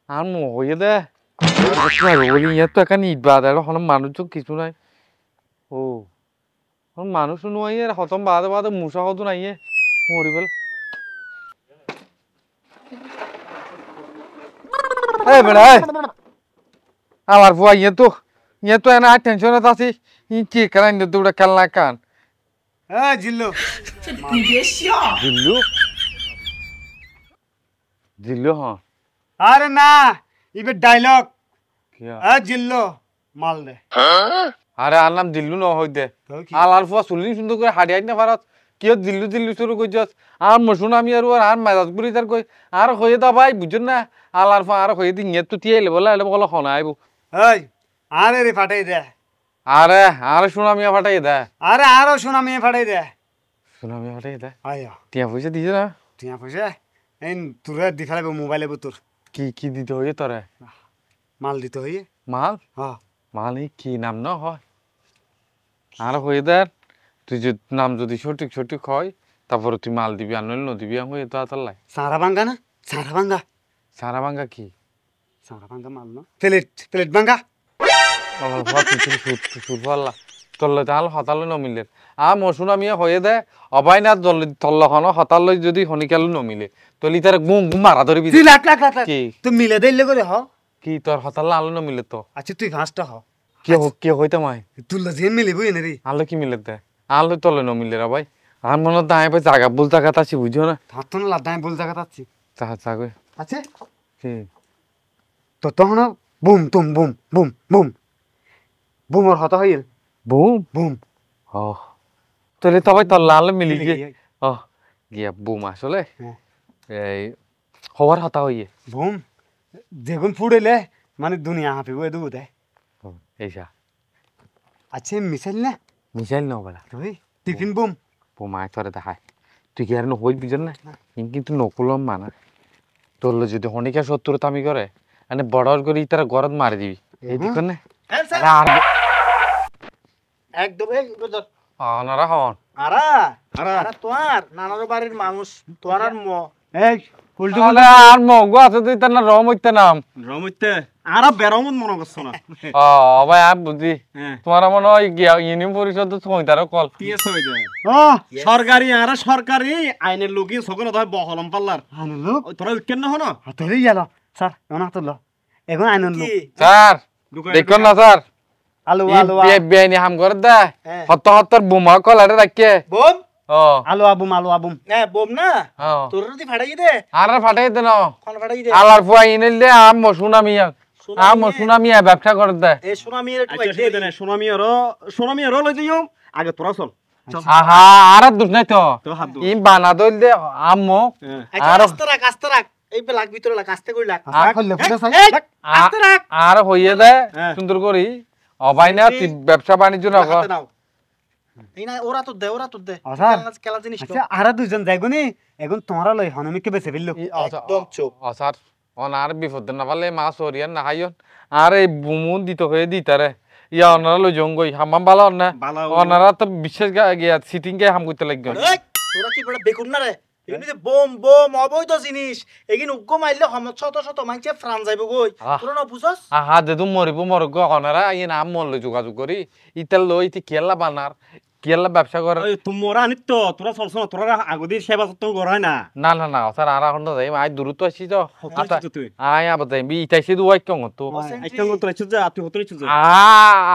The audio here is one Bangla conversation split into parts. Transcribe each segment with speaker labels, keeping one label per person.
Speaker 1: আর হয়ে দে তো এখানে ইট বাঁধা এখন মানুষ তো কিছু নাই ও মানুষ নয় হতম বাদে বাদে মুসা হতো নাই মরিবেল বেড়া আমার ফুয়া ইয়ে তো এনে টেনশনে আছি কি খেলা দুটা খেলনা কান
Speaker 2: জিল্লু
Speaker 1: জিল্লু জিল্লু হ্যাঁ
Speaker 2: আরে না ইবে ডায়লগ জিল্লু মাল দে
Speaker 1: আরে আর নাম দিল্লু ন হই দে আর ফুয়া চুলি সুন্দর করে হাড়ি না ভারত কিয় দিল্লু দিল্লু শুরু করছস আর মশুন আমি আর মেজাজ গুলি তার কই আর হয়ে দা ভাই বুঝুন না আলার ফুয়া আর হয়ে দিন তো টিয়ে এলে বলে বলে হনা আইব
Speaker 2: এই আরে রে ফাটাই দে
Speaker 1: আরে আরে সুনামিয়া ফাটাই দে
Speaker 2: আরে আরো সুনামি ফাটাই দে
Speaker 1: সুনামিয়া ফাটাই দে
Speaker 2: আয়া
Speaker 1: টিয়া পয়সা দিছে না
Speaker 2: টিয়া পয়সা এই তোরে দি ফেলাইব মোবাইলে তোর
Speaker 1: কি দিতে হইয়ে তোরে
Speaker 2: মাল দিতে হইয়ে
Speaker 1: মাল
Speaker 2: হ্যাঁ
Speaker 1: মাল কি নাম না হয় আর হয়ে দে তুই যে নাম যদি সঠিক হয় তারপরে তুই মাল দিবি আর নইলে নদিবি হয়ে তো আতাল্লাই
Speaker 2: সারা ভাঙ্গা না সারা ভাঙ্গা
Speaker 1: সারা ভাঙ্গা কি
Speaker 2: সারা ভাঙ্গা মাল না প্লেট ভাঙ্গা
Speaker 1: তল্লে তাহলে হতালে নমিলে আর মশুন আমি হয়ে দে অবাই না তল্লখন হতাল যদি শনিকাল নমিলে তলি তার গুম মারা ধরবি
Speaker 2: কি তুই মিলে দিলে করে হ
Speaker 1: কি তোর হতাল আলো নমিলে তো
Speaker 2: আচ্ছা তুই ফাঁসটা হ
Speaker 1: কে হইতে মাই
Speaker 2: তুই যে মিলিব এনে রে
Speaker 1: আলো কি মিলে দে আলো তলে নমিলে রা ভাই আর মনে দাঁড়ায় ভাই জায়গা বল জায়গা আছি বুঝো না
Speaker 2: হাত তো না লাদাই বল জায়গা আছি
Speaker 1: চাগে
Speaker 2: আছে
Speaker 1: কি
Speaker 2: তো তখন বুম তুম বুম বুম বুম বুমর হতা হইল
Speaker 1: বুম
Speaker 2: বুম
Speaker 1: ও তোলে তো ভাই তোর লাল মিলি গিয়ে ও গিয়া বুম আসলে এই হওয়ার হতা হইয়ে
Speaker 2: বুম যেগুন ফুড়েলে মানে দুনিয়া হাঁপিব এদু দেয়
Speaker 1: এইসা
Speaker 2: আচ্ছা মিসাইল
Speaker 1: না বলা
Speaker 2: তুই টিফিন বুম
Speaker 1: বুম আয় তোরে দেখায় তুই কি আর হই বুঝেন না কিন্তু নকুলম মানা তোর যদি হনিকা 70 তামি করে মানে বড় করে তারা গরদ মারি দিবি এই দিক না
Speaker 2: একদম
Speaker 1: অনারা হন
Speaker 2: আরা তোর নানার বাড়ির মানুষ তোর আর এই
Speaker 1: উল্টো আর মগো আছে তুই তার না রমইতে নাম
Speaker 2: রমইতে আরা বেরমত মনে করছ না
Speaker 1: ও ভাই আপ বুঝি তোমার মনে হয় ইউনিয়ন পরিষদ সমিতার কল
Speaker 2: পিএস হই যায় সরকারি আরা সরকারি আইনের লোকই সকল হয় বহলম পাল্লার আইনের লোক তোরা কেন না হনো তোরই গেল স্যার ওনা তো এখন আইনের লোক
Speaker 1: স্যার দেখুন না স্যার
Speaker 2: আলু
Speaker 1: বেআইনি হাম করে দে হত্তর বোমা কলারে রাখে
Speaker 2: বোম
Speaker 1: ও
Speaker 2: আলু আবুম বোম না তোর দি ফাটাই দে
Speaker 1: আর ফাটাই দে না
Speaker 2: কোন ফাটাই দে
Speaker 1: আলার ফুয়া ইনেল দে আম সুনামিয়া সুনামিয়া ব্যবসা করে দে
Speaker 2: এ সুনামিয়ার একটু দিয়ে দে না সুনামিয়ার লই দিও আগে তোরা চল
Speaker 1: আহা আর দুষ নাই তো ই বানা দইল দে আম্মো
Speaker 2: আর আস্তে রাখ এই লাগ ভিতরে লাগ আস্তে কই লাগ আস্তে রাখ
Speaker 1: আর হইয়ে দে সুন্দর করি অবাই না তুই ব্যবসা বাণিজ্য না কর
Speaker 2: এই না ওরা তো দে খেলা জিনিস আচ্ছা আর দুইজন যাইগনি এখন তোমরা লই হনমিকে বেঁচে ফেললো একদম চুপ
Speaker 1: স্যার অনার বিপদ না পালে মাছ ওরিয়ান না খাইন আর এই বুমুন দিত হয়ে দিতারে ইয়া অনারা লই জঙ্গই হামাম ভালো না অনারা তো বিশেষ গিয়া সিটিং কে হাম করতে লাগবে
Speaker 2: তোরা কি বড় বেকুন না রে এমনিতে বোম অবৈধ জিনিস এগিন উগ্গ মাইলে শত মাইছে ফ্রান যাইব গই তোরা না বুঝছস
Speaker 1: আহা দে তুই মরগ অনারা আইন আম মরলে যোগাযোগ করি ইতাল লই ইতি কেলা বানার কেলা ব্যবসা করে
Speaker 2: তোমরা আনিত তো তোরা চলছ না তোরা আগদির সেবা যত্ন কর হয় না
Speaker 1: না স্যার আর এখন যাই আই দূরত্ব আসি তো আই আবাদ বি ইতাইছে দুই কেন তো
Speaker 2: আইতাঙ্গ তো আইছ যা তুই হতরি চুজ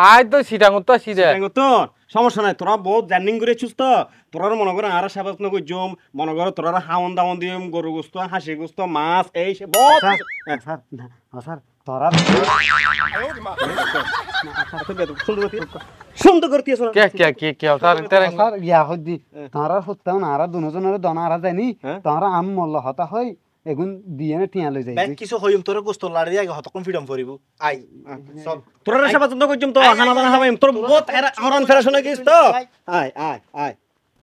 Speaker 1: আই তো সিটাঙ্গ তো আসি রে
Speaker 2: সিটাঙ্গ তো সমস্যা নাই তোরা বহুত জার্নিং করে চুজ তো তোরা মনে করে আর সেবা যত্ন কই জম মনে করে তোরা হাওন দাওন দিম গরু গোস্ত হাঁসি গোস্ত মাছ এই সে বহুত স্যার তোরা সুন্দর করতেছ
Speaker 1: কে স্যার
Speaker 2: স্যার ইয়া হদি তোরা হত্তাও না আর দুজনের দনা আর যায়নি তোরা আম মল্ল হতা হয় এগুন দিয়ে না টিয়া লই যাই ব্যাংক কিছু হইম তোর গোস্ত লাড়ি আগে হত কনফিডেন্স করিব আই চল তোরা সেবা যত্ন কইছম তো খানা দানা খাবাইম তোর বহুত হরন ফেরা শুনে গিস তো আয়